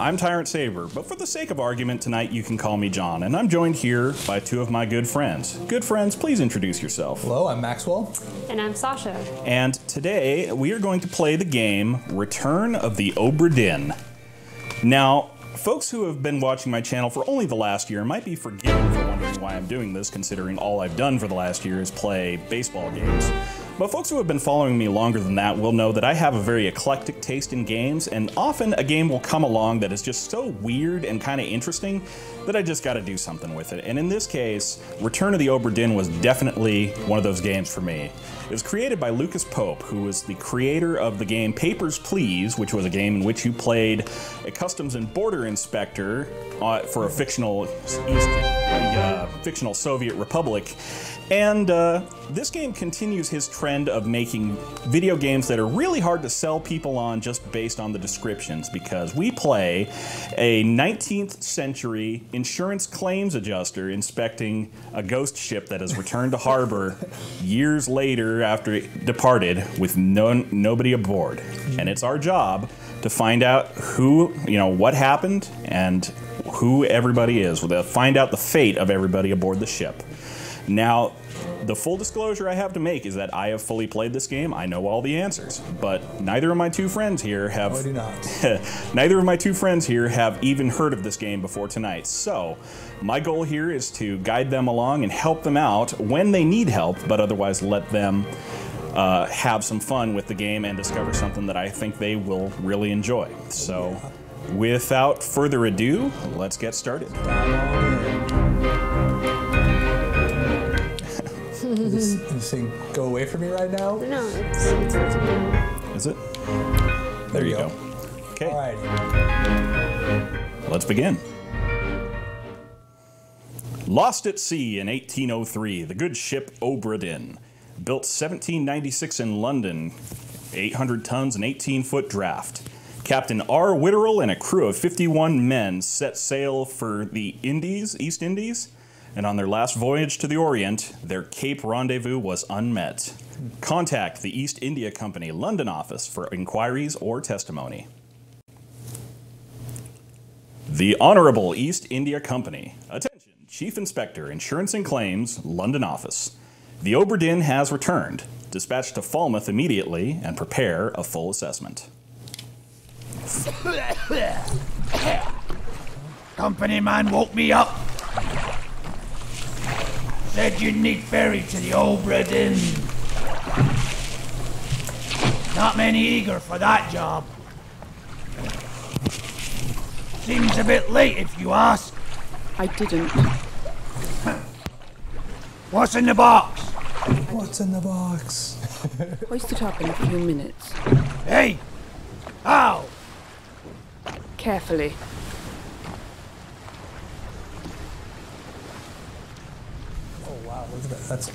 I'm Tyrant Saber, but for the sake of argument tonight, you can call me John, and I'm joined here by two of my good friends. Good friends, please introduce yourself. Hello, I'm Maxwell. And I'm Sasha. And today, we are going to play the game Return of the Obra Dinn. Now, folks who have been watching my channel for only the last year might be forgiven for wondering why I'm doing this, considering all I've done for the last year is play baseball games. But folks who have been following me longer than that will know that I have a very eclectic taste in games, and often a game will come along that is just so weird and kind of interesting that I just got to do something with it. And in this case, Return of the Obra Dinn was definitely one of those games for me. It was created by Lucas Pope, who was the creator of the game Papers, Please, which was a game in which you played a customs and border inspector for a fictional fictional Soviet republic. And this game continues his trend of making video games that are really hard to sell people on just based on the descriptions, because we play a 19th century insurance claims adjuster inspecting a ghost ship that has returned to harbor years later after it departed with nobody aboard. And it's our job to find out who, what happened and who everybody is. We'll find out the fate of everybody aboard the ship. Now, the full disclosure I have to make is that I have fully played this game. I know all the answers, but neither of my two friends here have. I do not. Neither of my two friends here have even heard of this game before tonight. So, my goal here is to guide them along and help them out when they need help, but otherwise let them have some fun with the game and discover something that I think they will really enjoy. So, without further ado, let's get started. This thing go away from me right now? No, it's working. Is it? There you go. Okay. Alrighty. Let's begin. Lost at sea in 1803, the good ship Obra Dinn, built 1796 in London, 800 tons and 18-foot draft. Captain R. Witterell and a crew of 51 men set sail for the East Indies, and on their last voyage to the Orient, their Cape rendezvous was unmet. Contact the East India Company London office for inquiries or testimony. The Honorable East India Company. Attention, Chief Inspector, Insurance and Claims, London office. The Obra Dinn has returned. Dispatch to Falmouth immediately and prepare a full assessment. Company man woke me up. Said you'd need ferry to the Obra Dinn. Not many eager for that job. Seems a bit late if you ask. I didn't. What's in the box? What's in the box? Hoist it up in a few minutes. Hey! Ow! Carefully. Oh wow, look at that. That's...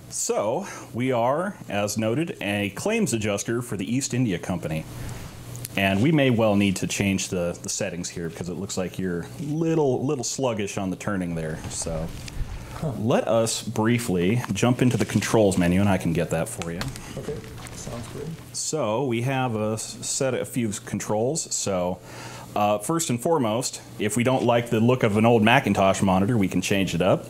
So, we are, as noted, a claims adjuster for the East India Company. And we may well need to change the settings here because it looks like you're a little sluggish on the turning there. So, let us briefly jump into the controls menu, and I can get that for you. Okay, sounds good. So, we have a few controls. So, first and foremost, if we don't like the look of an old Macintosh monitor, we can change it up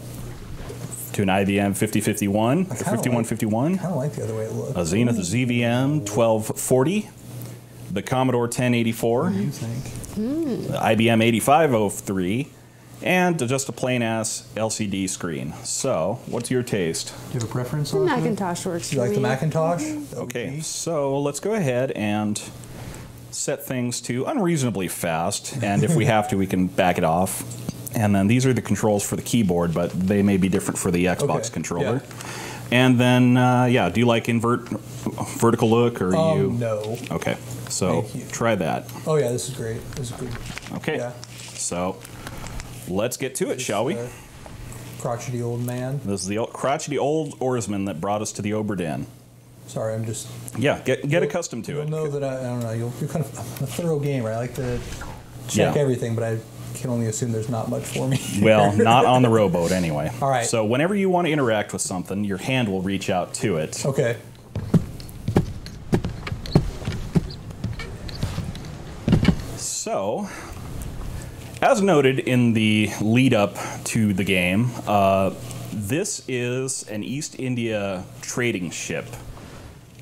to an IBM 5051 or 5151. I kind of like the other way it looks. A Zenith ZVM 1240. The Commodore 1084. What do you think? The IBM 8503. And just a plain-ass LCD screen. So, what's your taste? Do you have a preference The on it? Macintosh works Do you for like the me. Macintosh? Okay, so let's go ahead and set things to unreasonably fast. And if we have to, we can back it off. And then these are the controls for the keyboard, but they may be different for the Xbox controller. Yeah. And then, yeah, do you like vertical look, or you? No. Okay, so try that. Oh yeah, this is great. This is good. Okay, Yeah. so let's get to it, shall we? Crotchety old man. This is the crotchety old oarsman that brought us to the Obra Dinn. Sorry, I'm just... Yeah, get accustomed to You'll it. know that I don't know, you're kind of a thorough gamer. I like to check everything, but I can only assume there's not much for me. Well, not on the rowboat anyway. All right. So whenever you want to interact with something, your hand will reach out to it. Okay. So, as noted in the lead up to the game, this is an East India trading ship.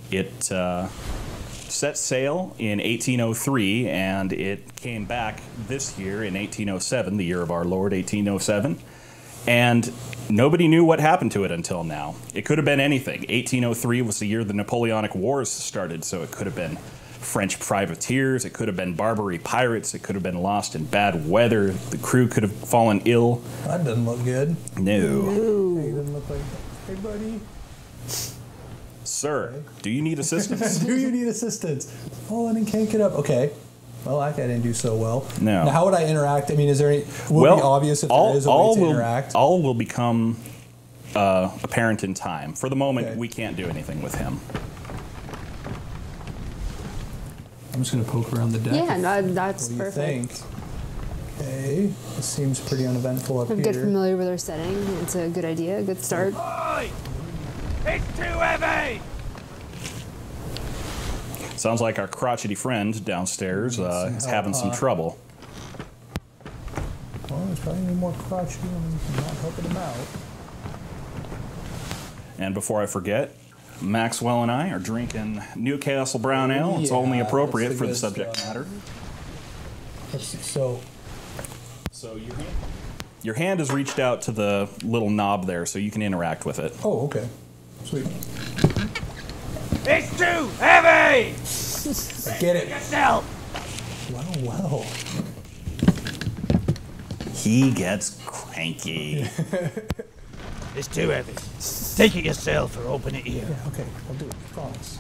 It set sail in 1803, and it came back this year in 1807, the year of our Lord, 1807. And nobody knew what happened to it until now. It could have been anything. 1803 was the year the Napoleonic Wars started, so it could have been French privateers, it could have been Barbary pirates, it could have been lost in bad weather, the crew could have fallen ill. That doesn't look good. No. Hey, it doesn't look like that. Hey, buddy. Sir, do you need assistance? Do you need assistance? Falling and can't get up. Okay. Well, that guy didn't do so well. No. Now, how would I interact? I mean, is there any... Will it be obvious if there is a way to interact? All will become apparent in time. For the moment, Okay. we can't do anything with him. I'm just going to poke around the deck. Yeah, no, that's What do you perfect. think? Okay. This seems pretty uneventful up here. Get familiar with our setting. It's a good idea, a good start. Oi! It's too heavy! Sounds like our crotchety friend downstairs is having some trouble. Well, there's probably any more crotchety and not helping him out. And before I forget, Maxwell and I are drinking Newcastle Brown Ale. It's only Yeah, appropriate that's for the the good subject stuff. matter. So, Your hand has reached out to the little knob there, so you can interact with it. oh, okay. Sweet. It's too heavy! Get it. Yourself! Wow. He gets cranky. It's too heavy. Take it yourself or open it here. Yeah, okay. I'll do it. Promise.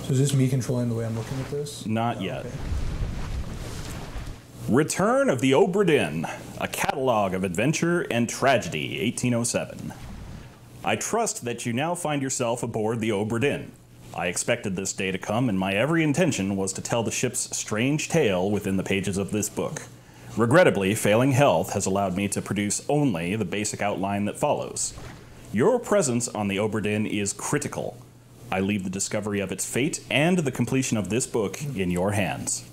So is this me controlling the way I'm looking at this? Not Oh, yet. okay. Return of the Obra Dinn, a catalog of adventure and tragedy, 1807. I trust that you now find yourself aboard the Obra Dinn. I expected this day to come, and my every intention was to tell the ship's strange tale within the pages of this book. Regrettably, failing health has allowed me to produce only the basic outline that follows. Your presence on the Obra Dinn is critical. I leave the discovery of its fate and the completion of this book in your hands.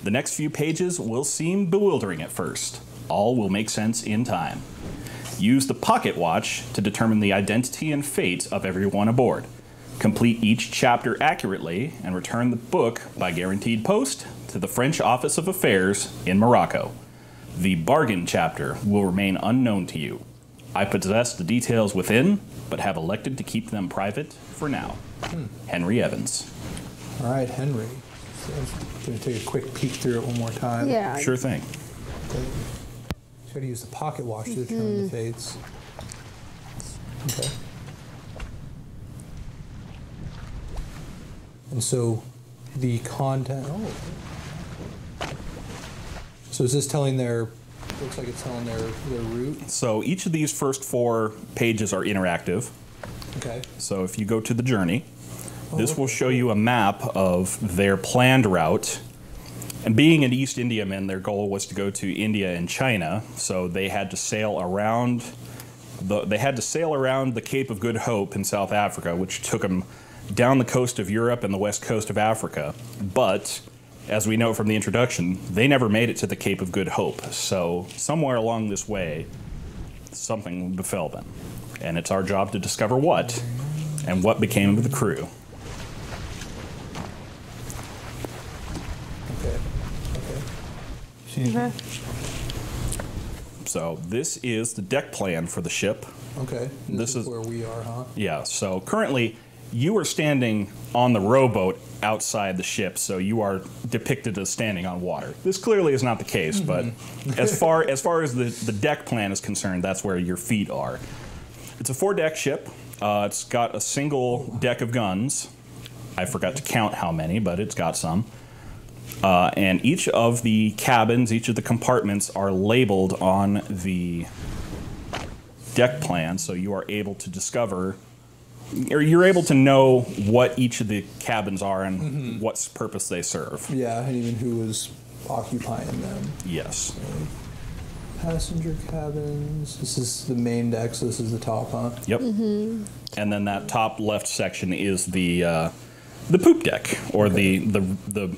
The next few pages will seem bewildering at first. All will make sense in time. Use the pocket watch to determine the identity and fate of everyone aboard. Complete each chapter accurately and return the book by guaranteed post to the French Office of Affairs in Morocco. The bargain chapter will remain unknown to you. I possess the details within, but have elected to keep them private for now. Henry Evans. All right, Henry. So I'm going to take a quick peek through it one more time. Yeah. Sure thing. Got to use the pocket watch to determine the fates. Okay. And so the content. Oh. So is this telling their? Looks like it's telling their route. So each of these first 4 pages are interactive. Okay. So if you go to the journey, this will show you a map of their planned route. And being an East Indiaman, their goal was to go to India and China, so they had to sail around the Cape of Good Hope in South Africa, which took them down the coast of Europe and the west coast of Africa. But as we know from the introduction, they never made it to the Cape of Good Hope. So somewhere along this way, something befell them. And it's our job to discover what and what became of the crew. Okay. So this is the deck plan for the ship. Okay. This is where we are, huh? Yeah, so currently you are standing on the rowboat outside the ship, so you are depicted as standing on water. This clearly is not the case, but as far as the deck plan is concerned, that's where your feet are. It's a 4-deck ship. It's got a single deck of guns. I forgot to count how many, but it's got some. And each of the cabins, each of the compartments are labeled on the deck plan, so you are able to discover, or you're able to know what each of the cabins are and what purpose they serve. Yeah, and even who was occupying them. Yes. Passenger cabins. This is the main deck, so this is the top, huh? Yep. And then that top left section is the poop deck, or the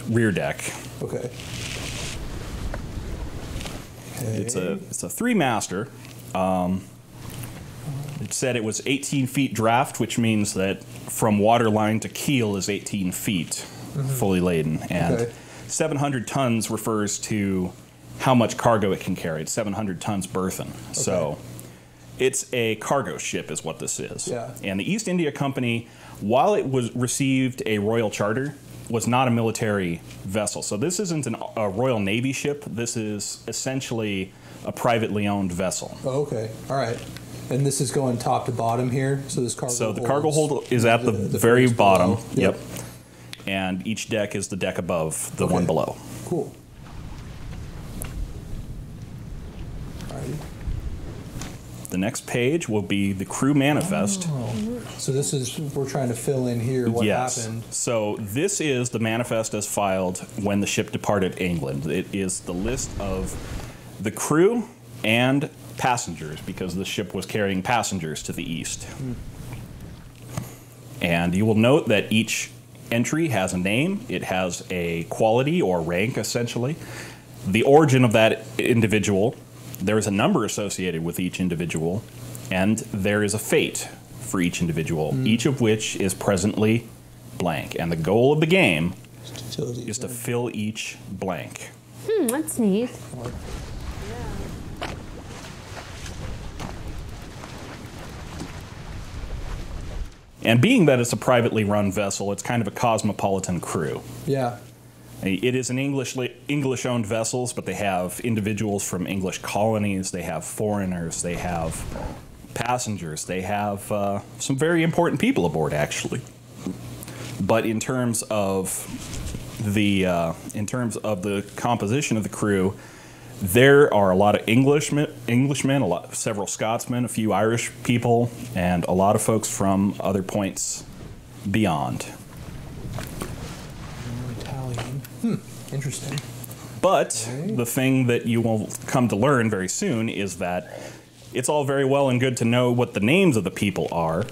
rear deck. Okay. It's a 3-master. It said it was 18 feet draft, which means that from waterline to keel is 18 feet, fully laden. And 700 tons refers to how much cargo it can carry. It's 700 tons berthen. Okay. So it's a cargo ship is what this is. Yeah. And the East India Company, while it received a royal charter, was not a military vessel. So this isn't a Royal Navy ship. This is essentially a privately owned vessel. Oh, okay. All right. And this is going top to bottom here. So this cargo. So the cargo hold is at the very bottom. Below. Yep. And each deck is the deck above the one below. Cool. Alrighty. The next page will be the crew manifest. Oh. So this is, we're trying to fill in here what happened. So this is the manifest as filed when the ship departed England. It is the list of the crew and passengers, because the ship was carrying passengers to the east. And you will note that each entry has a name. It has a quality or rank, essentially. The origin of that individual. There is a number associated with each individual, and there is a fate for each individual, each of which is presently blank. And the goal of the game is to fill each blank. That's neat. And being that it's a privately run vessel, it's kind of a cosmopolitan crew. Yeah. It is an English-owned vessels, but they have individuals from English colonies, they have foreigners, they have passengers, they have some very important people aboard, actually. But in terms of the composition of the crew, there are a lot of Englishmen, several Scotsmen, a few Irish people, and a lot of folks from other points beyond. Italian. Interesting. But the thing that you will come to learn very soon is that it's all very well and good to know what the names of the people are,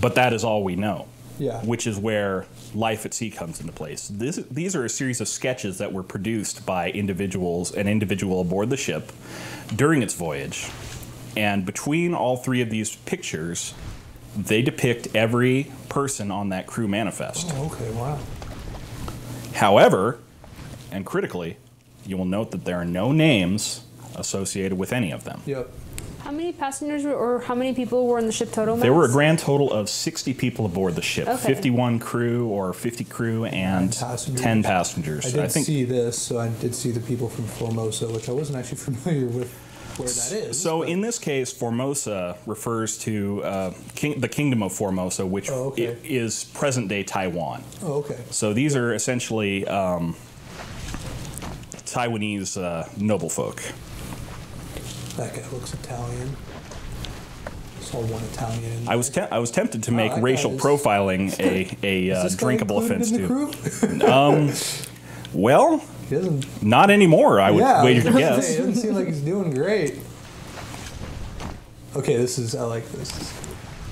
but that is all we know. Yeah. Which is where life at sea comes into place. These are a series of sketches that were produced by an individual aboard the ship during its voyage. And between all three of these pictures, they depict every person on that crew manifest. Oh, okay, wow. However, and critically, you will note that there are no names associated with any of them. Yep. How many passengers or how many people were in the ship total? There were a grand total of 60 people aboard the ship. Okay. 51 crew or 50 crew and 10 passengers. I did see this, so I did see the people from Formosa, which I wasn't actually familiar with where that is. So in this case, Formosa refers to the Kingdom of Formosa, which is present-day Taiwan. Oh, okay. So these are essentially Taiwanese noble folk. That guy looks Italian. Saw one Italian. I was tempted to make racial profiling a drinkable offense too. Well, not anymore. I would wager to guess. It doesn't seem like he's doing great. Okay, I like this.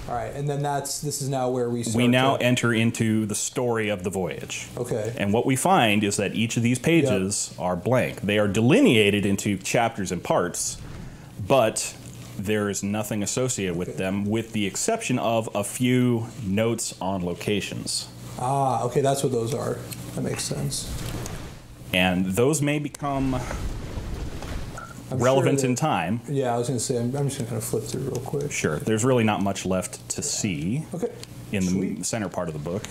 All right, and then this is now where we start. Enter into the story of the voyage. Okay. And what we find is that each of these pages are blank. They are delineated into chapters and parts, but there is nothing associated with them, with the exception of a few notes on locations. Ah, okay, that's what those are. That makes sense. And those may become relevant in time. Yeah, I was going to say, I'm just going to kind of flip through real quick. Sure. There's really not much left to see in the center part of the book.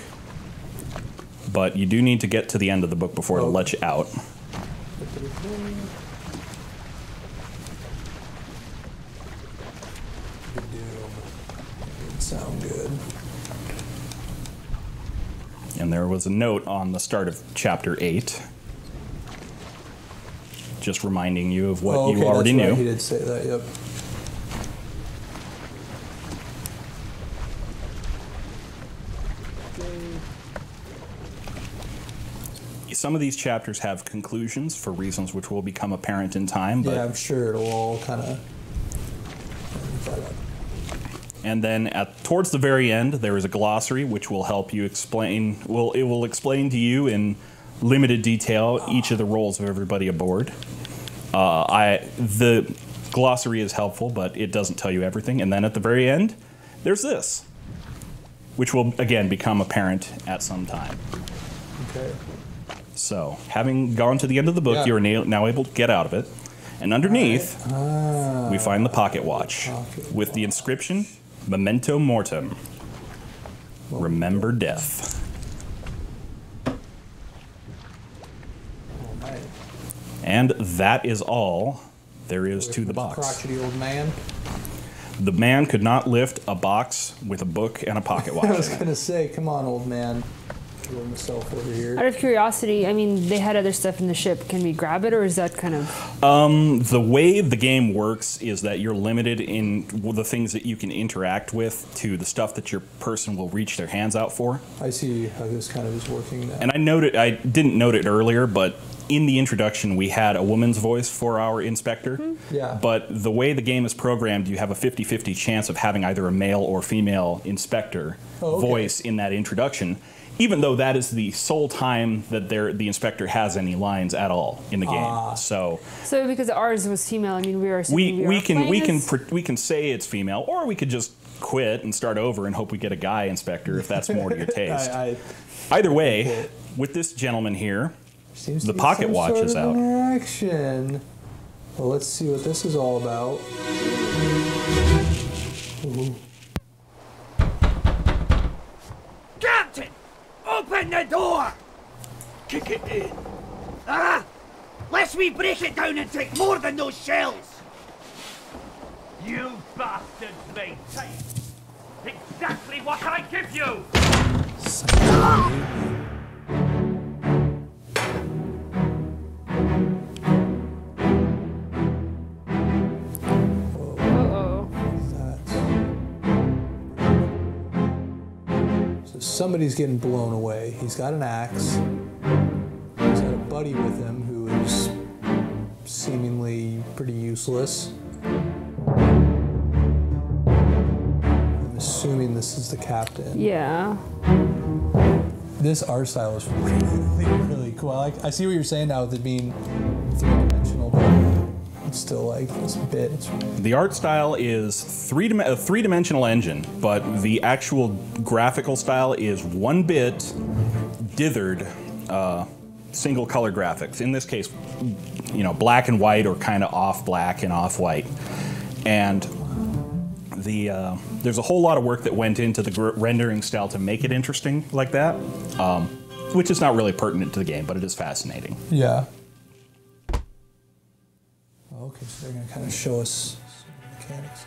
But you do need to get to the end of the book before it'll let you out. Sound good. And there was a note on the start of chapter 8, just reminding you of what you already knew. He did say that, yep. some of these chapters have conclusions for reasons which will become apparent in time. But yeah, I'm sure it'll all kind of. And then towards the very end, there is a glossary which will help you explain. It will explain to you in limited detail each of the roles of everybody aboard. The glossary is helpful, but it doesn't tell you everything. And then at the very end, there's this, which will again become apparent at some time. Okay. So, having gone to the end of the book, Yeah. you are now able to get out of it. And underneath, we find the pocket watch with the inscription, Memento Mortem. Remember death. Alright. And that is all there is to the box. Crotchety old man. The man could not lift a box with a book and a pocket I was watch. gonna say, come on, old man. Throw myself over here. Out of curiosity, I mean, they had other stuff in the ship. Can we grab it, or is that kind of... The way the game works is that you're limited in the things that you can interact with to the stuff that your person will reach their hands out for. I see how this kind of is working now. And I didn't note it earlier, but in the introduction we had a woman's voice for our inspector. Mm-hmm. Yeah. But the way the game is programmed, you have a 50-50 chance of having either a male or female inspector voice in that introduction, even though that is the sole time that the inspector has any lines at all in the game. So because ours was female, I mean, we can say it's female, or we could just quit and start over and hope we get a guy inspector if that's more to your taste. Either way, with this gentleman here, Seems the to be pocket some watch sort is of out. Interaction. Well, let's see what this is all about. Ooh. Captain! Open the door! Kick it in. Ah! Lest we break it down and take more than those shells! You bastards may take exactly what I give you! So somebody's getting blown away. He's got an axe. He's got a buddy with him who is seemingly pretty useless. I'm assuming this is the captain. Yeah. This art style is really, really cool. I see what you're saying now with it being three-dimensional, but it's still like this bit. The art style is a three-dimensional engine, but the actual graphical style is one bit dithered single color graphics. In this case, black and white, or kind of off black and off white. And there's a whole lot of work that went into the rendering style to make it interesting like that, which is not really pertinent to the game, but it is fascinating. Yeah. Okay, so they're going to kind of show us some mechanics.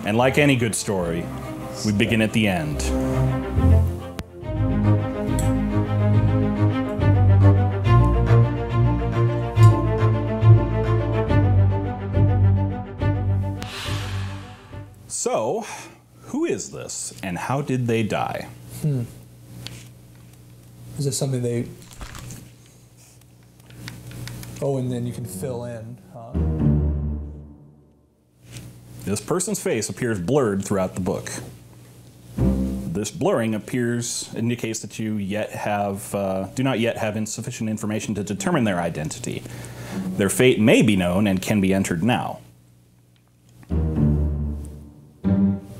And like any good story, we begin at the end. So, who is this, and how did they die? Is this something they... Oh, and then you can fill in, huh? This person's face appears blurred throughout the book. This blurring indicates that you do not yet have insufficient information to determine their identity. Their fate may be known and can be entered now.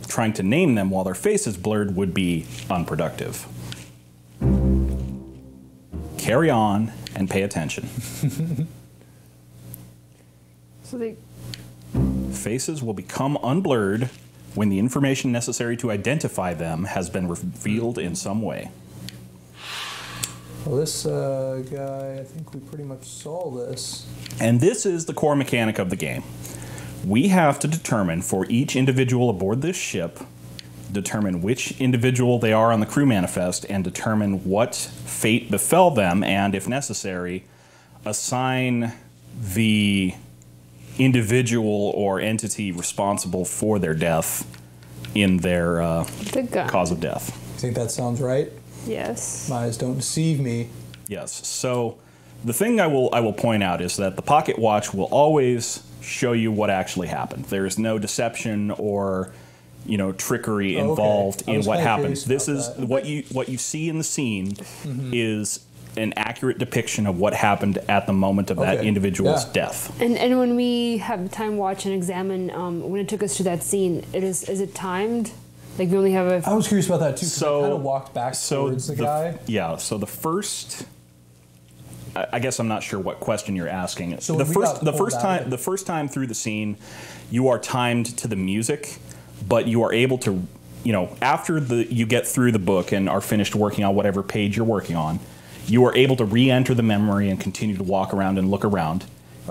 Trying to name them while their face is blurred would be unproductive. Carry on and pay attention. So Faces will become unblurred when the information necessary to identify them has been revealed in some way. Well, this guy, I think we pretty much saw this. And this is the core mechanic of the game. We have to determine for each individual aboard this ship, determine which individual they are on the crew manifest, and determine what fate befell them, and if necessary, assign the individual or entity responsible for their death in their The gun. cause of death. You think that sounds right? Yes. My eyes don't deceive me. Yes. So the thing I will point out is that the pocket watch will always show you what actually happened. There is no deception or trickery involved in what happened. This is what you see in the scene is an accurate depiction of what happened at the moment of that individual's death. And when we have time watch and examine, when it took us to that scene, is it timed? Like we only have a. I was curious about that too. So I kind of walked back towards the guy. Yeah. So the first. I guess I'm not sure what question you're asking. So the first time through the scene, you are timed to the music, but you are able to, after you get through the book and are finished working on whatever page you're working on, you are able to re-enter the memory and continue to walk around and look around.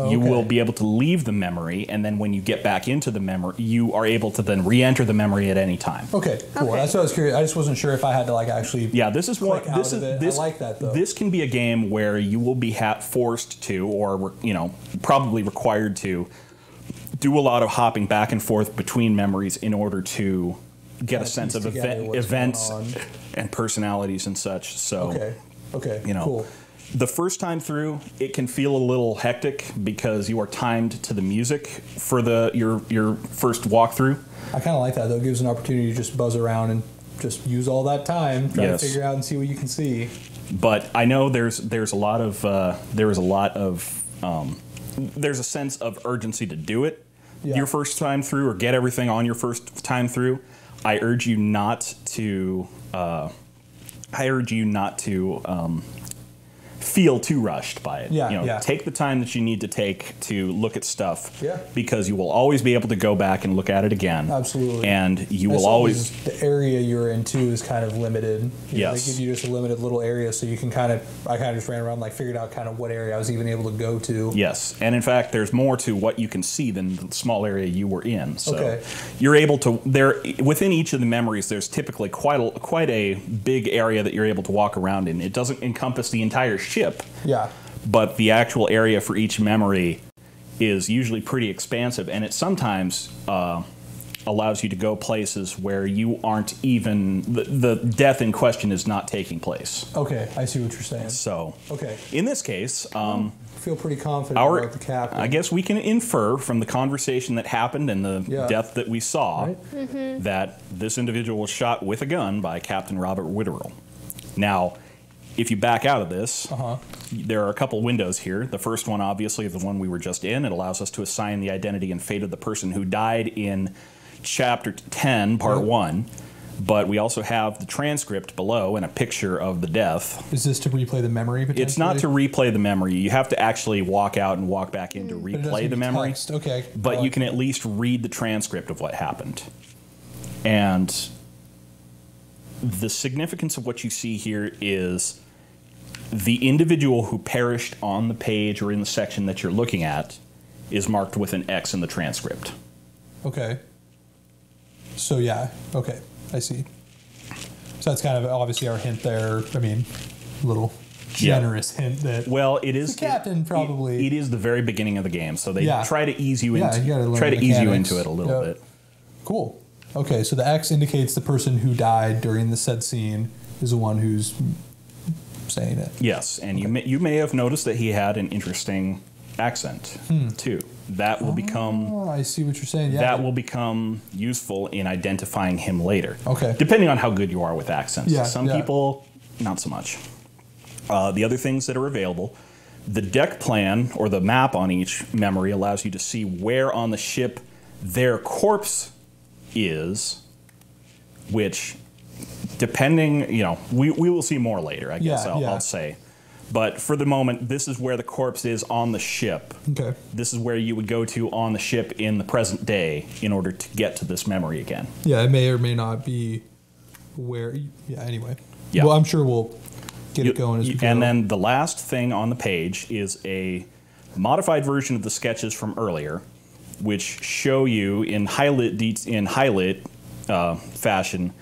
You will be able to leave the memory, and then when you get back into the memory, you are able to then re-enter the memory at any time. Okay, cool. Okay. That's what I was curious. I just wasn't sure if I had to actually. Yeah, this is what this is. This, I like that though. This can be a game where you will be forced to, or probably required to, do a lot of hopping back and forth between memories in order to get a sense of events and personalities and such. So, okay, cool. The first time through, it can feel a little hectic because you are timed to the music for your first walkthrough. I kind of like that though. It gives an opportunity to just buzz around and just use all that time, try to figure out and see what you can see. But I know there's a sense of urgency to do it your first time through, or get everything on your first time through. I urge you not to. Feel too rushed by it. Take the time that you need to take to look at stuff, because you will always be able to go back and look at it again. Absolutely. And you will always. The area you're in too is kind of limited. Yes. They give you just a limited little area, so you can I kind of just ran around, figured out kind of what area I was even able to go to. Yes, and in fact, there's more to what you can see than the small area you were in. So you're able to within each of the memories. There's typically quite a big area that you're able to walk around in. It doesn't encompass the entire ship. Yeah. But the actual area for each memory is usually pretty expansive, and it sometimes allows you to go places where you aren't even the death in question is not taking place. Okay, I see what you're saying. So, in this case, I feel pretty confident about the captain. I guess we can infer from the conversation that happened and the death that we saw that this individual was shot with a gun by Captain Robert Witterell. Now, if you back out of this, there are a couple windows here. The first one, obviously, the one we were just in. It allows us to assign the identity and fate of the person who died in Chapter 10, Part 1. But we also have the transcript below and a picture of the death. Is this to replay the memory, potentially? It's not to replay the memory. You have to actually walk out and walk back in to replay the memory. Text. Okay. But you can at least read the transcript of what happened. And the significance of what you see here is the individual who perished on the page or in the section that you're looking at is marked with an X in the transcript. Okay. So, okay, I see. So that's kind of obviously our hint there. I mean, a little generous hint that. Well, it is. The captain probably. It is the very beginning of the game, so they try to ease you into. You try to ease you into it a little bit. Cool. Okay, so the X indicates the person who died during the said scene is the one who's saying it. Yes, and you may have noticed that he had an interesting accent too. That will become. Oh, I see what you're saying. Yeah. That will become useful in identifying him later. Okay. Depending on how good you are with accents. Yeah, Some people, not so much. The other things that are available, the deck plan or the map on each memory allows you to see where on the ship their corpse is, which, depending, we will see more later, I guess I'll say. But for the moment, this is where the corpse is on the ship. Okay. This is where you would go to on the ship in the present day in order to get to this memory again. Yeah, it may or may not be where. Yeah, anyway. Yeah. Well, I'm sure we'll get it going as we go. And then the last thing on the page is a modified version of the sketches from earlier, which show you in highlight fashion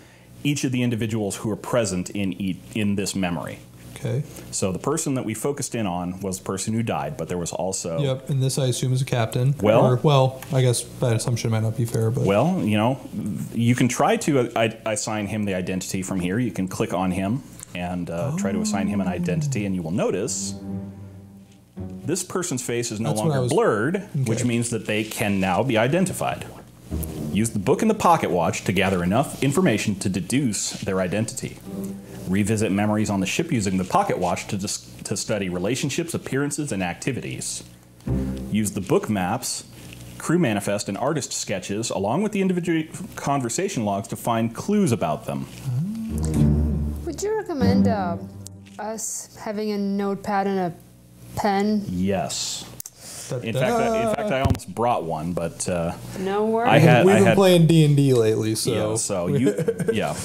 each of the individuals who are present in this memory. Okay. So the person that we focused in on was the person who died, but there was also... Yep, and this I assume is a captain. Well... well, I guess that assumption might not be fair, but... Well, you know, you can try to assign him the identity from here. You can click on him and try to assign him an identity, and you will notice this person's face is no longer blurred, which means that they can now be identified. Use the book and the pocket watch to gather enough information to deduce their identity. Revisit memories on the ship using the pocket watch to study relationships, appearances, and activities. Use the book maps, crew manifest, and artist sketches, along with the individual conversation logs to find clues about them. Would you recommend us having a notepad and a pen? Yes. In fact, I almost brought one, but no worries. We've been playing D&D lately, so yeah. So you, yeah.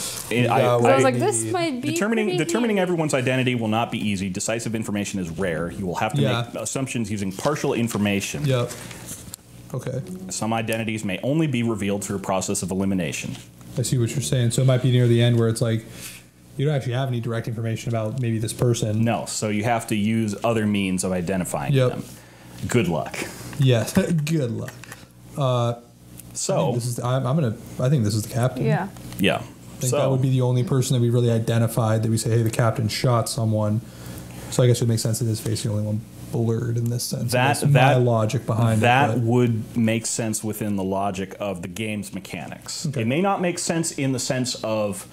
I was like, this might be determining everyone's identity will not be easy. Decisive information is rare. You will have to make assumptions using partial information. Yep. Okay. Some identities may only be revealed through a process of elimination. I see what you're saying. So it might be near the end where it's like you don't actually have any direct information about maybe this person. No. So you have to use other means of identifying them. Good luck. Yes, good luck. So I think this is the captain. Yeah. Yeah. I think that would be the only person that we really identified that we say, hey, the captain shot someone. So I guess it would make sense that his face is the only one blurred in this sense. That's my logic behind that would make sense within the logic of the game's mechanics. Okay. It may not make sense in the sense of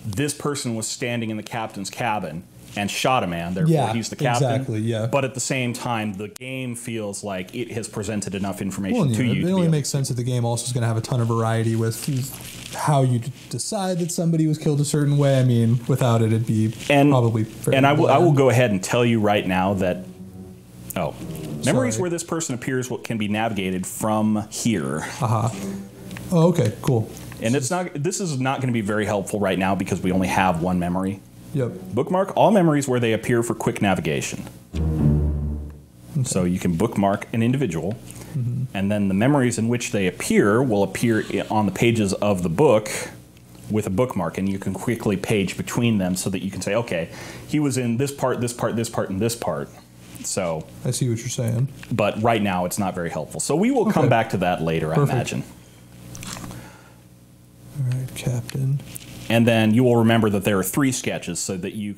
this person was standing in the captain's cabin and shot a man, therefore he's the captain. Exactly, yeah. But at the same time, the game feels like it has presented enough information to you. It only makes sense that the game also is going to have a ton of variety with how you decide that somebody was killed a certain way. I mean, without it, it'd be probably fairly And I will go ahead and tell you right now that, memories Sorry. where this person appears can be navigated from here. Oh, okay, cool. And this is not going to be very helpful right now because we only have one memory. Yep. Bookmark all memories where they appear for quick navigation. Okay. So you can bookmark an individual, and then the memories in which they appear will appear on the pages of the book with a bookmark, and you can quickly page between them so that you can say, okay, he was in this part, this part, this part, and this part. So I see what you're saying. But right now it's not very helpful. So we will come back to that later, I imagine. All right, Captain. And then you will remember that there are 3 sketches so that you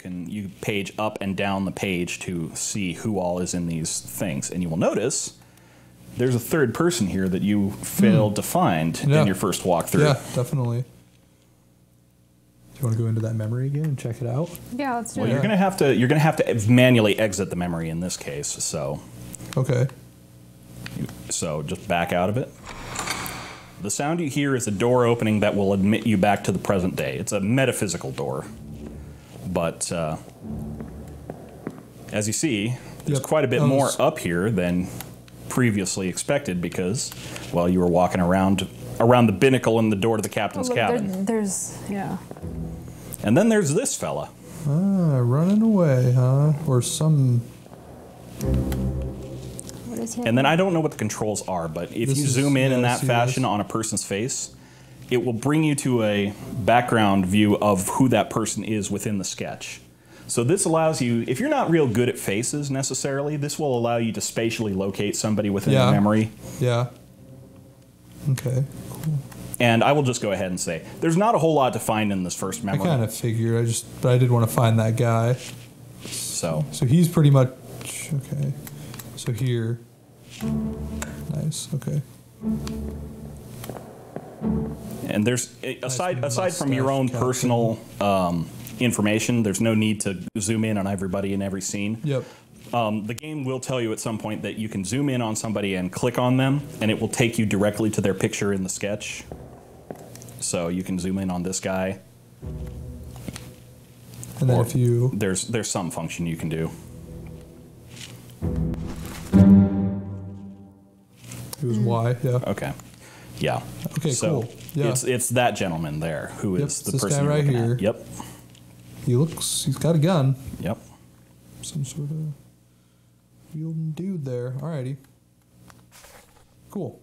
page up and down the page to see who all is in these things. And you will notice there's a third person here that you failed to find in your first walkthrough. Yeah, definitely. Do you want to go into that memory again and check it out? Yeah, let's do it. Well, you're gonna have to manually exit the memory in this case. So. Okay. So just back out of it. The sound you hear is a door opening that will admit you back to the present day. It's a metaphysical door. But as you see, there's quite a bit more up here than previously expected because, well, you were walking around the binnacle in the door to the captain's cabin. And then there's this fella. Running away, huh? Or some... And then I don't know what the controls are, but if you zoom in that fashion on a person's face, it will bring you to a background view of who that person is within the sketch. So this allows you, if you're not real good at faces necessarily, this will allow you to spatially locate somebody within the memory. Yeah. Okay, cool. And I will just go ahead and say, there's not a whole lot to find in this first memory. I kind of figured, but I did want to find that guy. So he's pretty much, okay. So here. Nice. Okay. And there's aside from your own personal information, there's no need to zoom in on everybody in every scene. Yep. The game will tell you at some point that you can zoom in on somebody and click on them, and it will take you directly to their picture in the sketch. So you can zoom in on this guy. And then if you there's some function you can do. It was Y, yeah. Okay. Yeah. Okay, so cool. Yeah. It's that gentleman there who is the person guy right here. At. Yep. He's got a gun. Yep. Some sort of wielding dude there. Alrighty. Cool.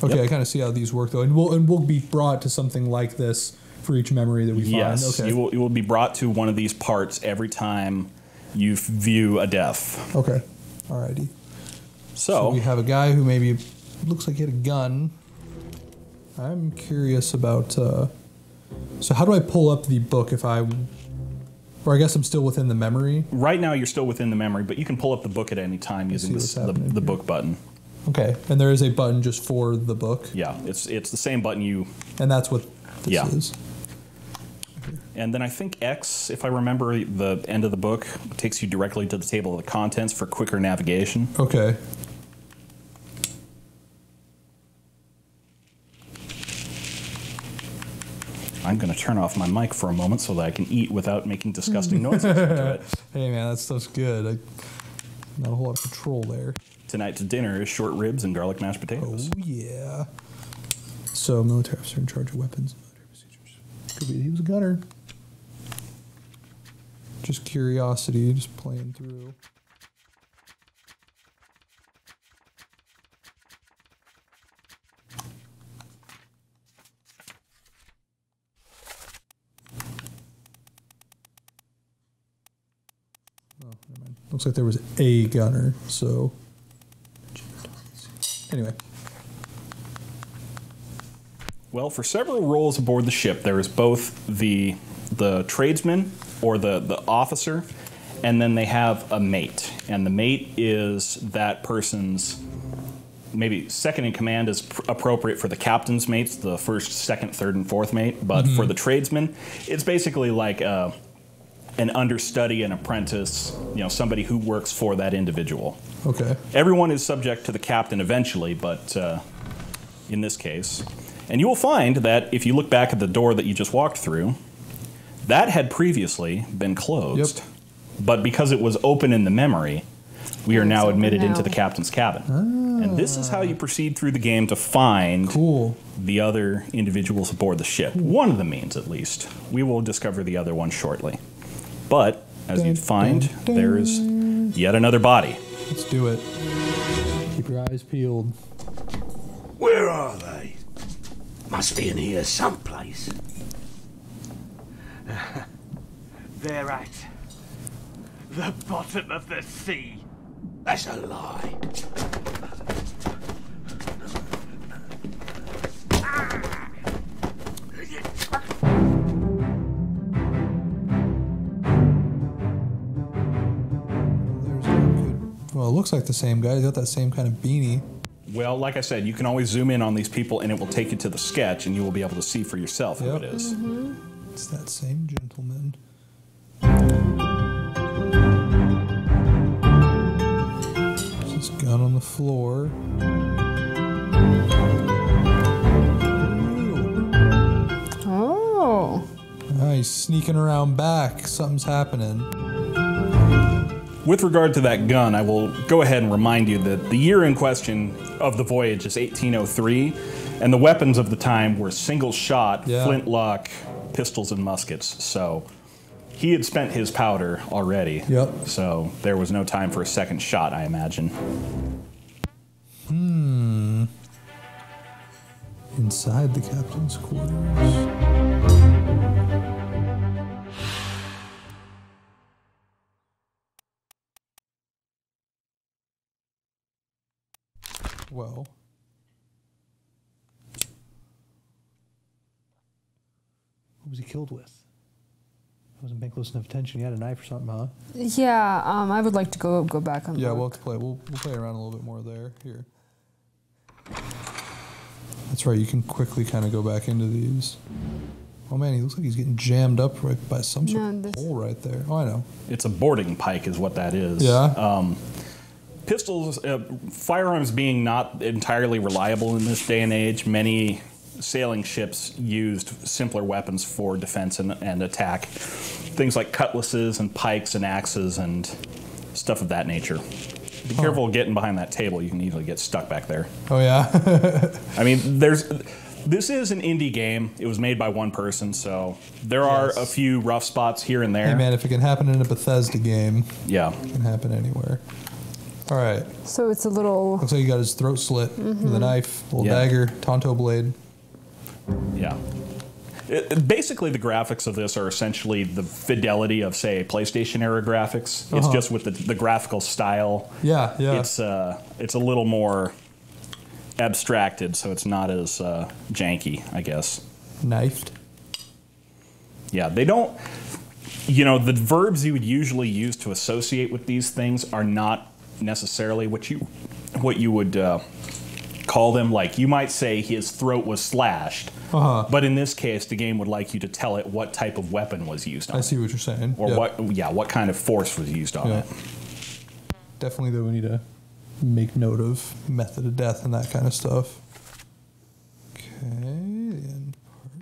Okay, Yep. I kind of see how these work though, and we'll be brought to something like this for each memory that we find. Yes. Okay. You will be brought to one of these parts every time you view a death. Okay. Alrighty. So we have a guy who maybe looks like he had a gun. I'm curious about. So how do I pull up the book if I? Or I guess I'm still within the memory. Right now you're still within the memory, but you can pull up the book at any time using the book button. Okay, and there is a button just for the book. Yeah, it's the same button you. And that's what this is. Okay. And then I think X, if I remember the end of the book, takes you directly to the table of the contents for quicker navigation. Okay. I'm going to turn off my mic for a moment so that I can eat without making disgusting noises into it. Hey man, that stuff's good. Not a whole lot of control there. Tonight's dinner is short ribs and garlic mashed potatoes. Oh yeah. So military officer in charge of weapons and military procedures. Could be he was a gunner. Just curiosity, just playing through. Oh, never mind. Looks like there was a gunner, so anyway. Well, for several roles aboard the ship, there is both the tradesman or the officer, and then they have a mate. And the mate is that person's maybe second in command is appropriate for the captain's mates, the first, second, third, and fourth mate. But for the tradesman, it's basically like an understudy, an apprentice, somebody who works for that individual. Okay. Everyone is subject to the captain eventually, but in this case. And you will find that if you look back at the door that you just walked through, that had previously been closed. Yep. But because it was open in the memory, we are now admitted into the captain's cabin. And this is how you proceed through the game to find the other individuals aboard the ship. One of the means, at least. We will discover the other one shortly. But, as you find, there is yet another body. Let's do it. Keep your eyes peeled. Where are they? Must be in here someplace. They're at the bottom of the sea. That's a lie. Well, it looks like the same guy. He's got that same kind of beanie. Well, like I said, you can always zoom in on these people and it will take you to the sketch and you will be able to see for yourself who it is. It's that same gentleman. There's this gun on the floor. Oh. Ah, he's sneaking around back. Something's happening. With regard to that gun, I will go ahead and remind you that the year in question of the voyage is 1803, and the weapons of the time were single-shot, flintlock, pistols, and muskets. So he had spent his powder already. Yep. So there was no time for a second shot, I imagine. Inside the captain's quarters. Well, what was he killed with? I wasn't paying close enough attention. He had a knife or something, huh? Yeah, I would like to go back on. Yeah, we'll have to play. We'll play around a little bit more there. Here. That's right. You can quickly kind of go back into these. Oh man, he looks like he's getting jammed up right by some sort of hole right there. Oh, I know. It's a boarding pike, is what that is. Yeah. Pistols, firearms being not entirely reliable in this day and age, many sailing ships used simpler weapons for defense and attack. Things like cutlasses and pikes and axes and stuff of that nature. Be careful getting behind that table. You can easily get stuck back there. Oh, yeah? I mean, this is an indie game. It was made by one person, so there are a few rough spots here and there. Hey, man, if it can happen in a Bethesda game, yeah, it can happen anywhere. All right. So it's a little... Looks like he got his throat slit with a knife, little dagger, Tonto blade. Yeah. Basically, the graphics of this are essentially the fidelity of, say, PlayStation era graphics. It's just with the graphical style. Yeah, yeah. It's a little more abstracted, so it's not as janky, I guess. Knifed. Yeah, they don't. You know, the verbs you would usually use to associate with these things are not necessarily what you would call them. Like, you might say his throat was slashed, but in this case, the game would like you to tell it what type of weapon was used on it. I see what you're saying. Or what kind of force was used on it. Definitely, though, we need to make note of method of death and that kind of stuff. Okay, and part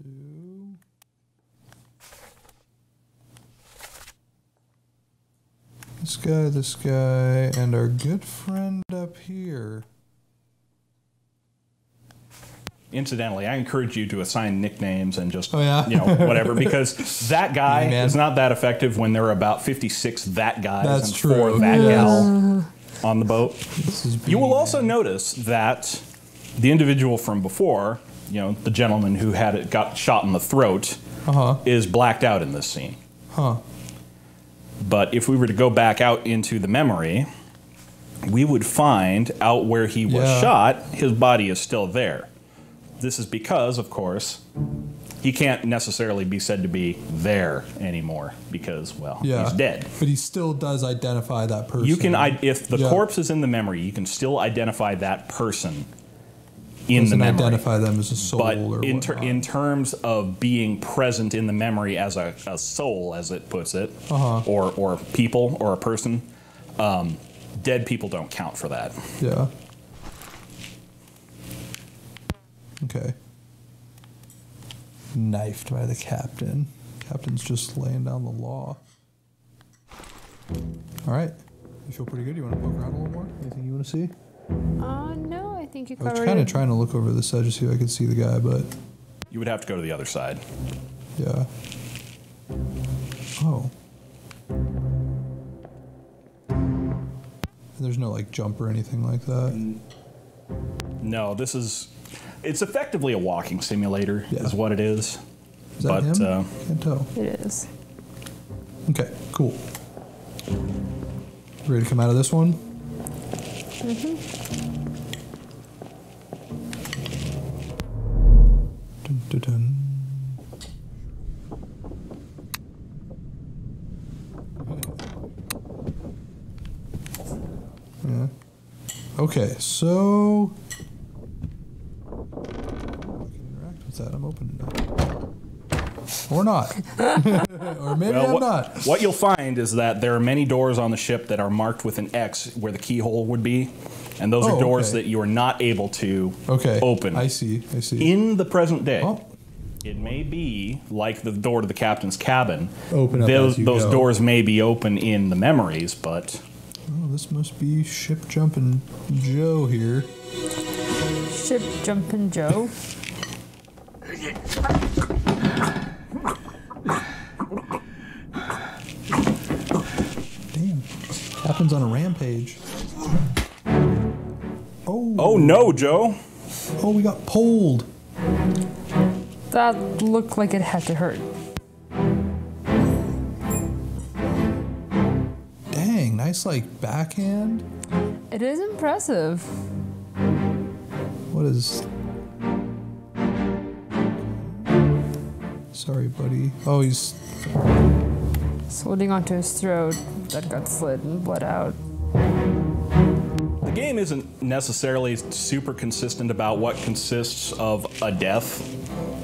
2. This guy, and our good friend up here. Incidentally, I encourage you to assign nicknames and just, you know, whatever, because that guy is not that effective when there are about 56 that guys and 4 that gal on the boat. You will also notice that the individual from before, you know, the gentleman who got shot in the throat, is blacked out in this scene. But if we were to go back out into the memory, we would find out where he was shot, his body is still there. This is because, of course, he can't necessarily be said to be there anymore because, well, he's dead. But he still does identify that person. You can, if the corpse is in the memory, you can still identify that person in the memory. Identify them as a soul, but or in terms of being present in the memory as a soul, as it puts it, or people or a person, dead people don't count for that. Yeah. Okay. Knifed by the captain. Captain's just laying down the law. All right. You feel pretty good? You want to poke around a little more? Anything you want to see? No, I think you covered it. I was kind of trying to look over this edge to see if I could see the guy, but... You would have to go to the other side. Yeah. Oh. And there's no, like, jump or anything like that? No, this is... It's effectively a walking simulator, is what it is. Is that him? Can't tell. It is. Okay, cool. Ready to come out of this one? Dun, dun, dun. Yeah. Okay, so... that I'm open to that. Or not. Or maybe I'm not. What you'll find is that there are many doors on the ship that are marked with an X where the keyhole would be, and those are doors that you are not able to open. I see. In the present day, it may be like the door to the captain's cabin. Open up those doors may be open in the memories, but... Oh, this must be Ship Jumpin' Joe here. Ship Jumpin' Joe? Damn. Captain's on a rampage. Oh no, Joe. Oh, we got poled. That looked like it had to hurt. Dang, nice, like, backhand. It is impressive. What is... Sorry, buddy. Oh, he's... Holding onto his throat that got slit and bled out. The game isn't necessarily super consistent about what consists of a death,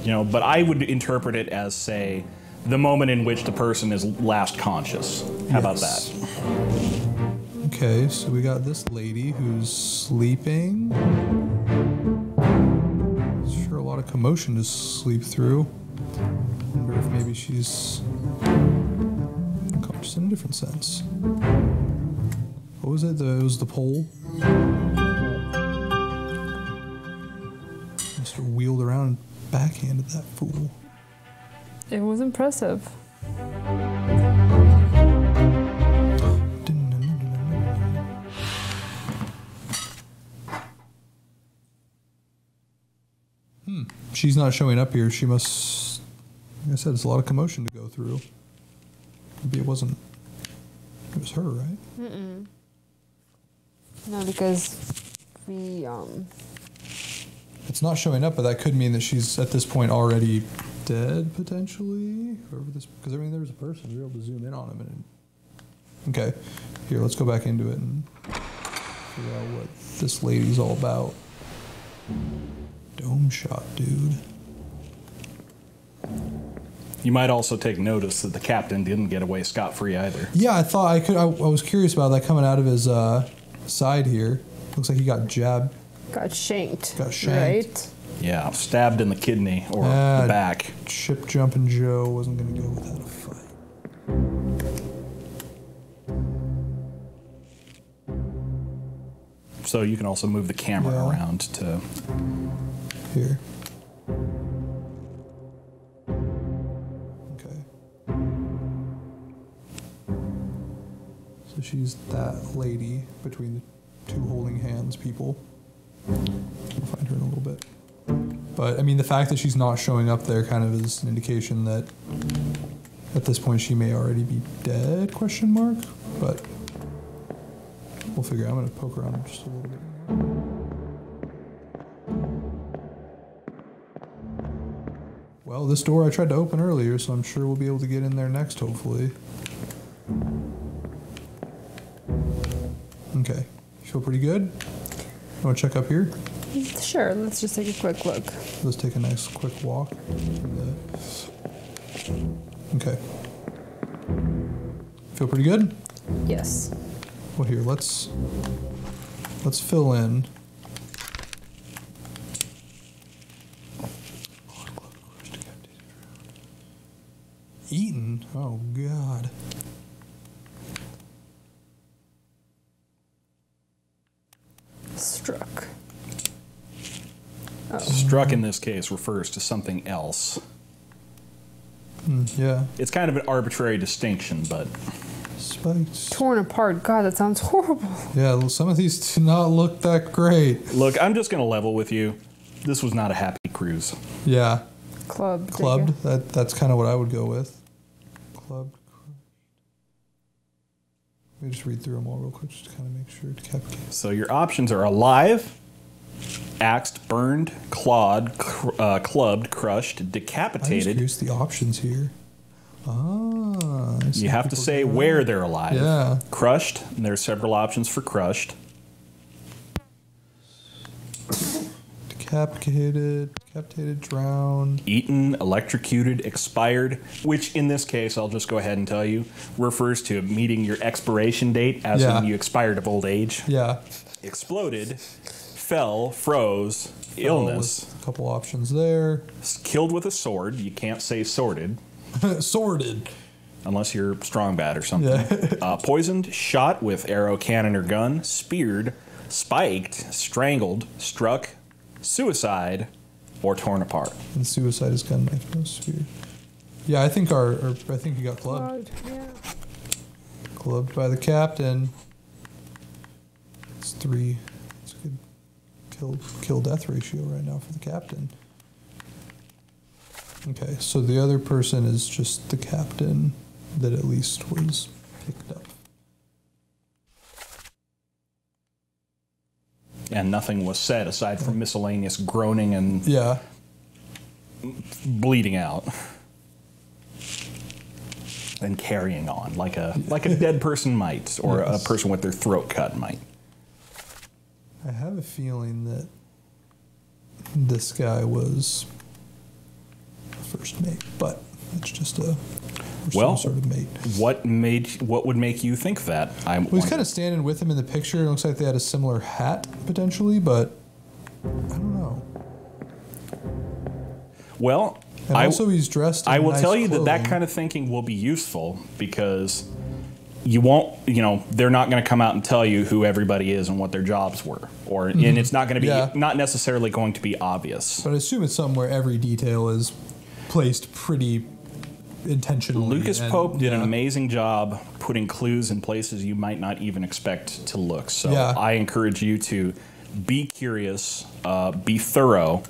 you know, but I would interpret it as, say, the moment in which the person is last conscious. How about that? Okay, so we got this lady who's sleeping. Sure, a lot of commotion to sleep through. Wonder if maybe she's conscious in a different sense. What was it? It was the pole? Must have wheeled around and backhanded that fool. It was impressive. She's not showing up here. She must I said, it's a lot of commotion to go through. Maybe it wasn't. It was her, right? Mm-mm. No, because we It's not showing up, but that could mean that she's at this point already dead potentially. Because I mean, there was a person. We were able to zoom in on him. Okay, here, let's go back into it and figure out what this lady's all about. Dome shot, dude. You might also take notice that the captain didn't get away scot-free either. Yeah, I thought I could. I was curious about that coming out of his side here. Looks like he got jabbed. got shanked. Got shanked. Right? Yeah, stabbed in the kidney or the back. Ship jumping Joe wasn't going to go without a fight. So you can also move the camera around to... Here. Okay. So she's that lady between the two holding hands people. We'll find her in a little bit. But, I mean, the fact that she's not showing up there kind of is an indication that at this point she may already be dead, question mark? But we'll figure out. I'm going to poke around just a little bit more. Well, this door I tried to open earlier, so I'm sure we'll be able to get in there next, hopefully. Okay. You feel pretty good? You want to check up here? Sure, let's just take a quick look. Let's take a nice quick walk. Okay. Feel pretty good? Yes. Well, here, let's fill in. Eaten? Oh, God. Struck. Oh. Struck in this case refers to something else. Yeah. It's kind of an arbitrary distinction, but... Spikes. Torn apart. God, that sounds horrible. Yeah, well, some of these do not look that great. Look, I'm just going to level with you. This was not a happy cruise. Yeah. Clubbed. That's kind of what I would go with. Clubbed. Let me just read through them all real quick just to kind of make sure to captivate. So your options are alive, axed, burned, clawed, clubbed, crushed, I just decapitated. curious the options here. Ah. I see You have to people say go where around. they're alive. Yeah. Crushed, and there's several options for crushed. Decapitated, drowned. Eaten, electrocuted, expired, which in this case, I'll just go ahead and tell you, refers to meeting your expiration date, as in you expired of old age. Yeah. Exploded, fell, froze, illness. A couple options there. Killed with a sword. You can't say sworded. Sworded. Unless you're strong bad or something. Yeah. Poisoned, shot with arrow, cannon, or gun, speared, spiked, strangled, struck, suicide, or torn apart. And suicide is gun knife, no spear. Yeah, I think I think you got clubbed. Yeah. Clubbed by the captain. It's 3. It's a good kill death ratio right now for the captain. Okay, so the other person is just the captain that at least was picked up. And nothing was said aside from miscellaneous groaning and bleeding out. And carrying on like a dead person might, or a person with their throat cut might. I have a feeling that this guy was first mate, but it's just some sort of mate. What would make you think that? He's kind of standing with him in the picture. It looks like they had a similar hat potentially, but I don't know. Well, and also he's dressed in I will nice tell you clothing. that kind of thinking will be useful, because you won't, they're not going to come out and tell you who everybody is and what their jobs were, and it's not going to be not necessarily going to be obvious. But I assume it's something where every detail is placed pretty intentionally. Lucas Pope did an amazing job putting clues in places you might not even expect to look. So I encourage you to be curious, be thorough.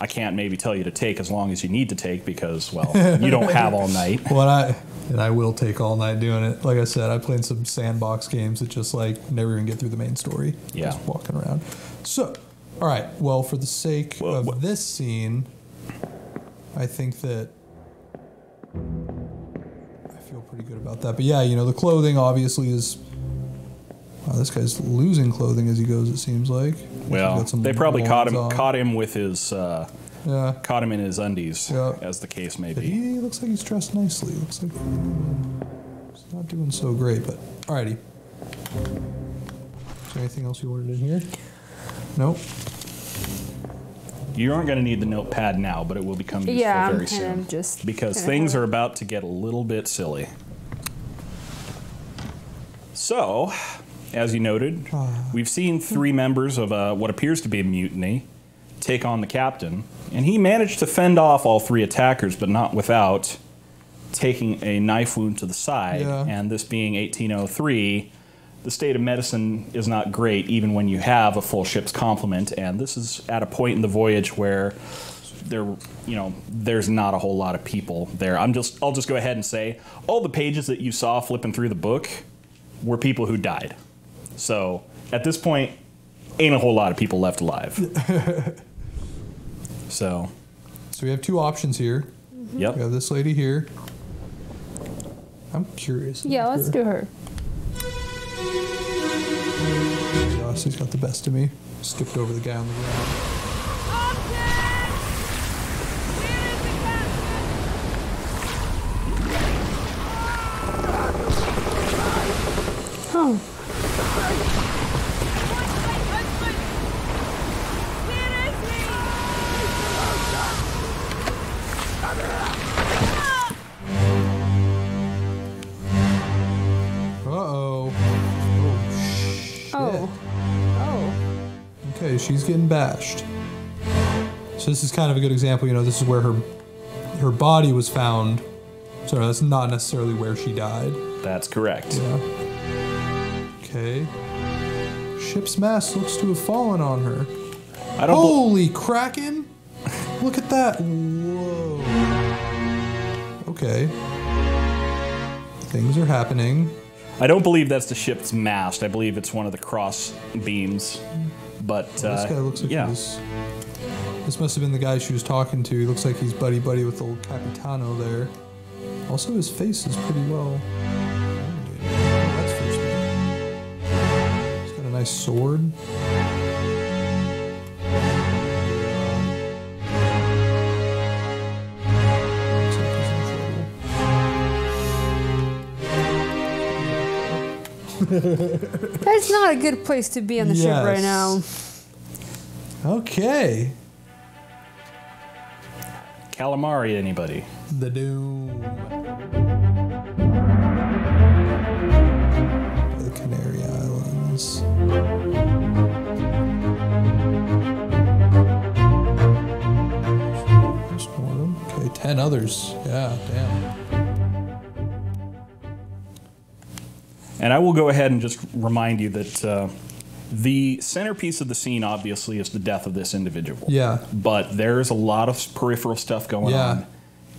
I can't maybe tell you to take as long as you need to take because, well, you don't have all night. Well, and I will take all night doing it. Like I said, I played some sandbox games that just like never even get through the main story. Yeah. Just walking around. So, all right. Well, for the sake of this scene, I think that I feel pretty good about that. But yeah, you know, the clothing obviously is. Wow, this guy's losing clothing as he goes. It seems like. Well, they probably caught him with his. Yeah. Caught him in his undies, Yeah. as the case may But be. he looks like he's dressed nicely. Looks like he's not doing so great. But alrighty. Is there anything else you ordered in here? Nope. You aren't going to need the notepad now, but it will become useful Yeah, very I'm soon. kind of just because kinda things have are it. about to get a little bit silly. So, as you noted, we've seen 3 members of what appears to be a mutiny take on the captain, and he managed to fend off all 3 attackers, but not without taking a knife wound to the side. Yeah. And this being 1803, the state of medicine is not great even when you have a full ship's complement, and this is at a point in the voyage where there's not a whole lot of people there. I'll just go ahead and say all the pages that you saw flipping through the book were people who died. So at this point, ain't a whole lot of people left alive. So we have 2 options here. Yep. We have this lady here. I'm curious. Yeah, let's do her. He's got the best of me. Skipped over the guy on the ground. Oh. Uh-oh. Oh. Oh. Okay, she's getting bashed. So this is kind of a good example. You know, this is where her body was found. So that's not necessarily where she died. that's correct. Yeah. Okay. Ship's mast looks to have fallen on her. I don't. Holy Kraken! Look at that! Whoa. Okay. Things are happening. I don't believe that's the ship's mast. I believe it's one of the cross beams. But This guy looks like yeah. he's. This must have been the guy she was talking to. He looks like he's buddy-buddy with the old Capitano there. Also, his face is pretty well. That's first thing. He's got a nice sword. Looks like he's in trouble. That's not a good place to be on the ship right now. Okay. Calamari, anybody? The Doom. The Canary Islands. Just one of them. Okay, 10 others. Yeah, damn. And I will go ahead and just remind you that the centerpiece of the scene, obviously, is the death of this individual. Yeah. But there's a lot of peripheral stuff going Yeah. on.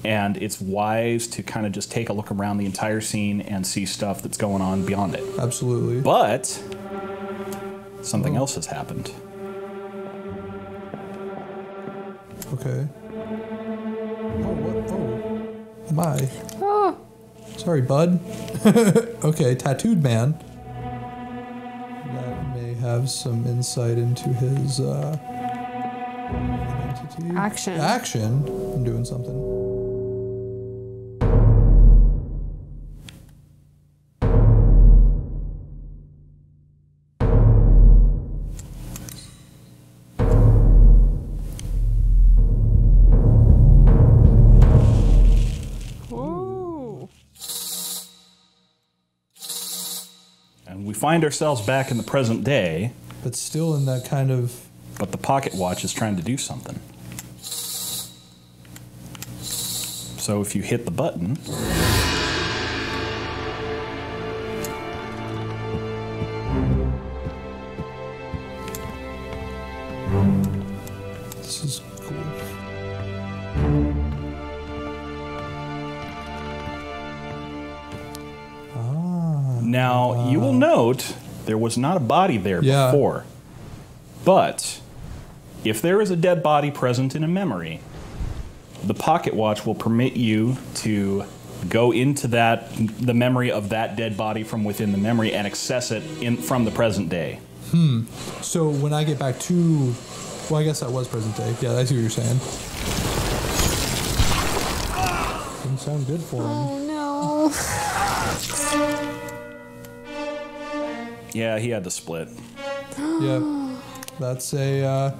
And it's wise to kind of just take a look around the entire scene and see stuff that's going on beyond it. Absolutely. But something else has happened. Okay. Oh, what? Oh. My. Oh. Sorry, bud. Okay, tattooed man. That may have some insight into his identity. Action. Action. I'm doing something. Ooh. And we find ourselves back in the present day, But still in that kind of. but the pocket watch is trying to do something. So if you hit the button, This is cool. Now, you will note there was not a body there before. But if there is a dead body present in a memory, the pocket watch will permit you to go into the memory of that dead body from within the memory and access it from the present day. So when I get back to, well, I guess that was present day. Yeah, I see what you're saying. Didn't sound good for him. Oh no. Yeah, he had to split. Yep. That's a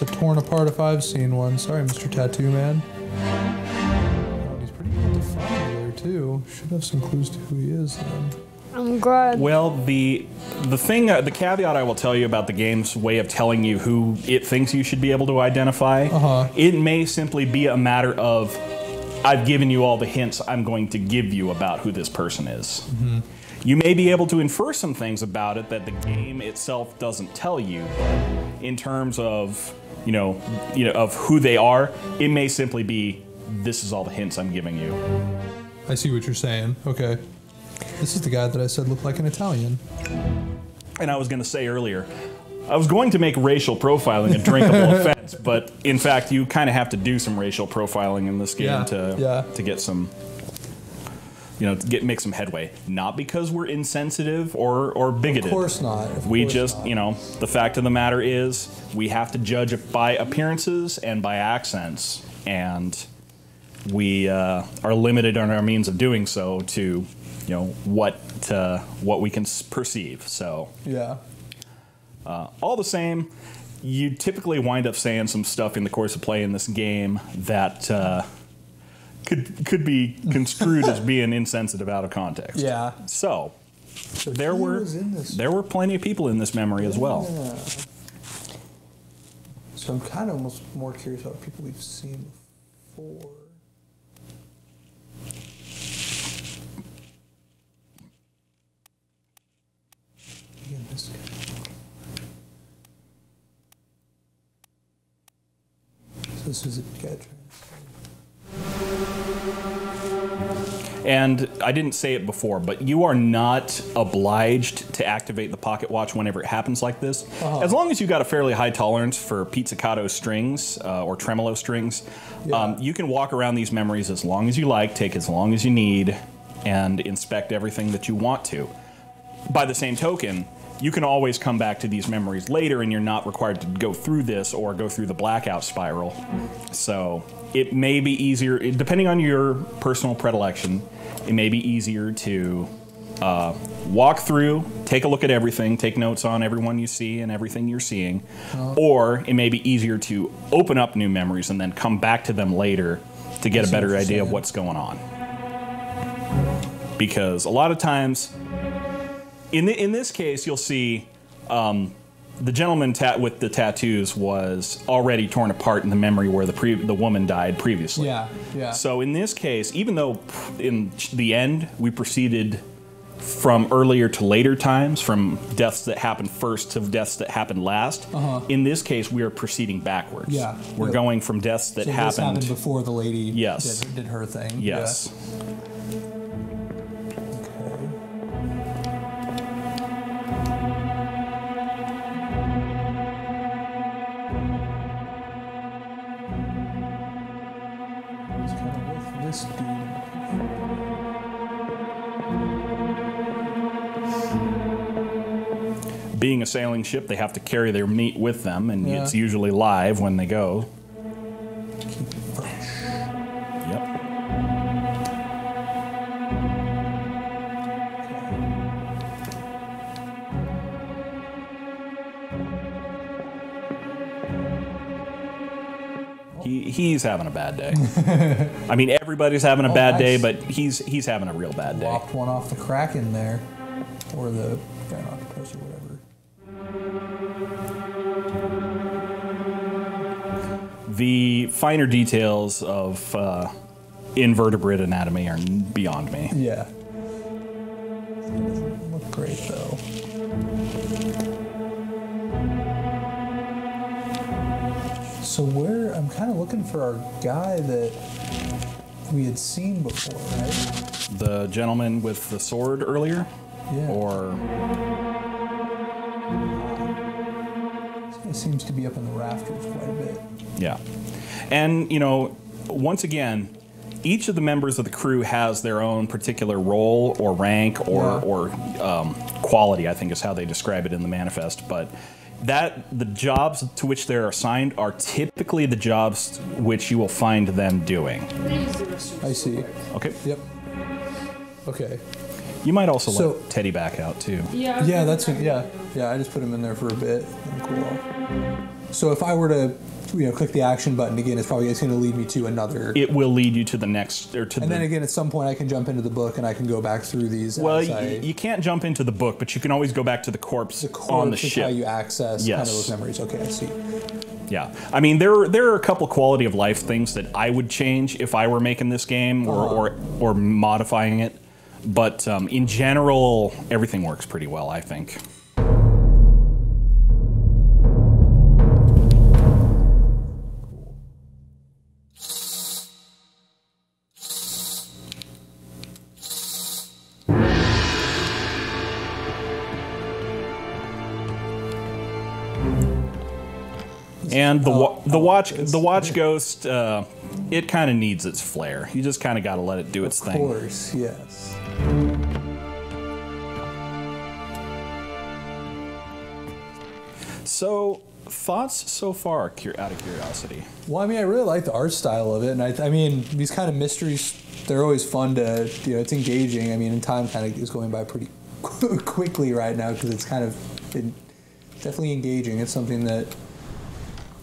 torn apart if I've seen one. Sorry, Mr. Tattoo Man. Oh, he's pretty well defined there too. Should have some clues to who he is then. I'm glad. Well, the caveat I will tell you about the game's way of telling you who it thinks you should be able to identify, it may simply be a matter of, I've given you all the hints I'm going to give you about who this person is. You may be able to infer some things about it that the game itself doesn't tell you. In terms of, of who they are, it may simply be, this is all the hints I'm giving you. I see what you're saying. Okay. This is the guy that I said looked like an Italian. And I was going to say earlier, I was going to make racial profiling a drinkable offense, but in fact, you kind of have to do some racial profiling in this game to get some, make some headway. Not because we're insensitive or bigoted. Of course not. The fact of the matter is, we have to judge it by appearances and by accents, and we are limited on our means of doing so to, what we can perceive. So all the same, you typically wind up saying some stuff in the course of playing this game that could be construed as being insensitive out of context. Yeah. So there were plenty of people in this memory as well. So I'm kind of almost more curious about people we've seen before. Again, this guy. So this is a guy trying to... And I didn't say it before, but you are not obliged to activate the pocket watch whenever it happens like this. As long as you've got a fairly high tolerance for pizzicato strings or tremolo strings, you can walk around these memories as long as you like, take as long as you need, and inspect everything that you want to. By the same token, you can always come back to these memories later, and you're not required to go through this or go through the blackout spiral. So it may be easier, depending on your personal predilection, it may be easier to walk through, take a look at everything, take notes on everyone you see and everything you're seeing, or it may be easier to open up new memories and then come back to them later to get a better idea of what's going on. Because a lot of times, in this case, you'll see the gentleman with the tattoos was already torn apart in the memory where the woman died previously. Yeah. So in this case, even though in the end we proceeded from earlier to later times, from deaths that happened first to deaths that happened last, in this case we are proceeding backwards. We're going from deaths that happened... This happened before the lady did her thing. Yes. This dude. Being a sailing ship, they have to carry their meat with them, and it's usually live when they go. Keep it fresh. Yep. He's having a bad day. I mean, everybody's having a bad day, but he's having a real bad day. Lopped one off the Kraken there, or the giant octopus or whatever. The finer details of invertebrate anatomy are beyond me. Yeah. It doesn't look great though. So I'm kind of looking for our guy that we had seen before, right? The gentleman with the sword earlier? Yeah. Or... This guy seems to be up in the rafters quite a bit. Yeah. And, you know, once again, each of the members of the crew has their own particular role or rank or quality, I think is how they describe it in the manifest. But the jobs to which they're assigned are typically the jobs which you will find them doing. I see. Okay. Yep. Okay. You might also let Teddy back out too. Yeah. Yeah, yeah. I just put him in there for a bit and cool off. So if I were to, click the action button again, it's probably going to lead me to another. It will lead you to the next, or to. And then again, at some point, I can jump into the book and I can go back through these. Well, you can't jump into the book, but you can always go back to the corpse on the ship. Is how you access kind of those memories. Okay, I see. Yeah, I mean there are a couple quality of life things that I would change if I were making this game or modifying it, but in general, everything works pretty well, I think. And the watch ghost, it kind of needs its flair. You just kind of got to let it do its thing. Of course, yes. So, thoughts so far, out of curiosity? Well, I mean, I really like the art style of it, and I mean, these kind of mysteries, they're always fun to, it's engaging. I mean, and time kind of is going by pretty quickly right now because it's kind of definitely engaging. It's something that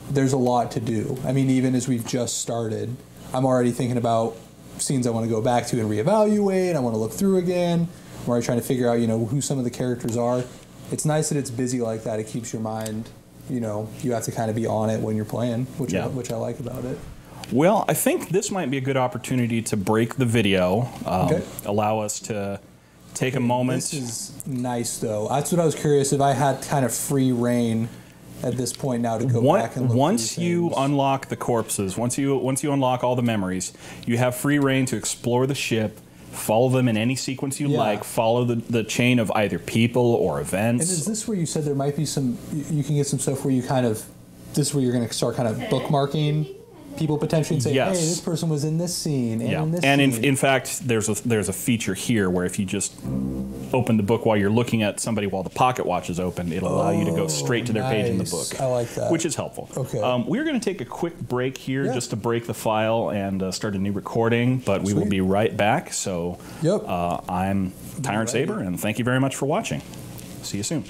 there's a lot to do. I mean, even as we've just started, I'm already thinking about scenes I want to go back to and reevaluate. I want to look through again. I'm already trying to figure out, who some of the characters are. It's nice that it's busy like that. It keeps your mind, you have to kind of be on it when you're playing, which I like about it. Well, I think this might be a good opportunity to break the video. Allow us to take a moment. This is nice, though. That's what I was curious if I had kind of free reign at this point now to go back and look once you unlock the corpses, once you unlock all the memories, you have free reign to explore the ship, follow them in any sequence you like, follow the chain of either people or events. And is this where you said there might be some, you can get some stuff where you kind of, this is where you're going to start kind of bookmarking people potentially and say, hey, this person was in this scene and in this scene. And in fact, there's a feature here where if you just open the book while you're looking at somebody while the pocket watch is open, it'll allow you to go straight to their page in the book. I like that. Which is helpful. Okay. We're going to take a quick break here just to break the file and start a new recording, but we will be right back. So I'm Tyrant Saber, and thank you very much for watching. See you soon.